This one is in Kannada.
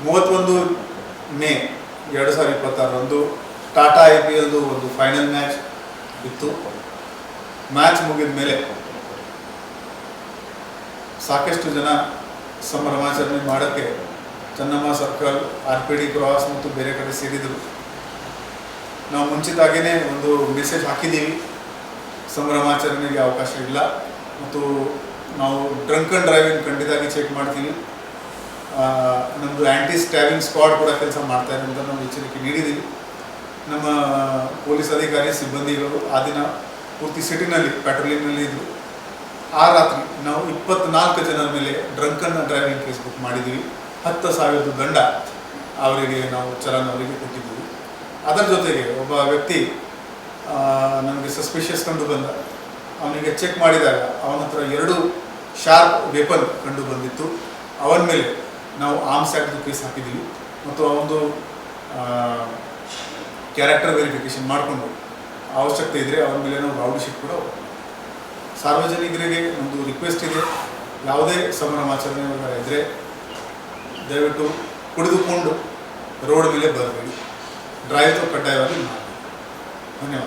31 ಮೇ 2026ರಂದು ಟಾಟಾ IPLದು ಒಂದು ಫೈನಲ್ ಮ್ಯಾಚ್ ಇತ್ತು. ಮ್ಯಾಚ್ ಮುಗಿದ ಮೇಲೆ ಸಾಕಷ್ಟು ಜನ ಸಂಭ್ರಮಾಚರಣೆ ಮಾಡೋಕ್ಕೆ ಚೆನ್ನಮ್ಮ ಸರ್ಕಲ್, RPD ಕ್ರಾಸ್ ಮತ್ತು ಬೇರೆ ಕಡೆ ಸೇರಿದರು. ನಾವು ಮುಂಚಿತವಾಗಿಯೇ ಒಂದು ಮೆಸೇಜ್ ಹಾಕಿದ್ದೀವಿ, ಸಂಭ್ರಮಾಚರಣೆಗೆ ಅವಕಾಶ ಇಲ್ಲ ಮತ್ತು ನಾವು ಡ್ರಂಕ್ ಆ್ಯಂಡ್ ಡ್ರೈವಿಂಗ್ ಖಂಡಿತವಾಗಿ ಚೆಕ್ ಮಾಡ್ತೀವಿ. ನಮ್ಮದು ಆ್ಯಂಟಿ ಸ್ಟ್ಯಾಬಿಂಗ್ ಸ್ಕ್ವಾಡ್ ಕೂಡ ಕೆಲಸ ಮಾಡ್ತಾಯಿದೆ ಅಂತ ನಾವು ಎಚ್ಚರಿಕೆ ನೀಡಿದ್ದೀವಿ. ನಮ್ಮ ಪೊಲೀಸ್ ಅಧಿಕಾರಿ ಸಿಬ್ಬಂದಿಗಳು ಆ ದಿನ ಪೂರ್ತಿ ಸಿಟಿನಲ್ಲಿ ಪ್ಯಾಟ್ರೋಲಿಂಗ್ನಲ್ಲಿ ಇದ್ದರು. ಆ ರಾತ್ರಿ ನಾವು 24 ಜನರ ಮೇಲೆ drunk and driving case book ಮಾಡಿದ್ದೀವಿ. 10,000 ದಂಡ ಅವರಿಗೆ ನಾವು ಚಲನ್ ಅವರಿಗೆ ಕೊಟ್ಟಿದ್ದೀವಿ. ಅದರ ಜೊತೆಗೆ ಒಬ್ಬ ವ್ಯಕ್ತಿ ನಮಗೆ ಸಸ್ಪಿಷಿಯಸ್ ಕಂಡು ಬಂದ. ಅವನಿಗೆ ಚೆಕ್ ಮಾಡಿದಾಗ ಅವನ ಹತ್ರ 2 ಶಾರ್ಪ್ ವೆಪನ್ ಕಂಡು ಬಂದಿತ್ತು. ಅವನ ಮೇಲೆ ನಾವು ಆರ್ಮ್ಸ್ ಆ್ಯಕ್ಟ್ದು ಕೇಸ್ ಹಾಕಿದ್ದೀವಿ ಮತ್ತು ಅವನದು ಕ್ಯಾರೆಕ್ಟರ್ ವೆರಿಫಿಕೇಷನ್ ಮಾಡಿಕೊಂಡು ಅವಶ್ಯಕತೆ ಇದ್ದರೆ ಅವನ ಮೇಲೆ ನಾವು ರೌಡಿ ಶೀಟ್ ಕೂಡ ಸಾರ್ವಜನಿಕರಿಗೆ ಒಂದು ರಿಕ್ವೆಸ್ಟ್ ಇದೆ, ಯಾವುದೇ ಸಂಭ್ರಮಾಚರಣೆ ಇದ್ದರೆ ದಯವಿಟ್ಟು ಕುಡಿದುಕೊಂಡು ರೋಡ್ ಮೇಲೆ ಬರಬೇಡಿ, ಡ್ರೈವ್ ಕಡ್ಡಾಯವಾಗಿ ಮಾಡಿ. ಧನ್ಯವಾದ.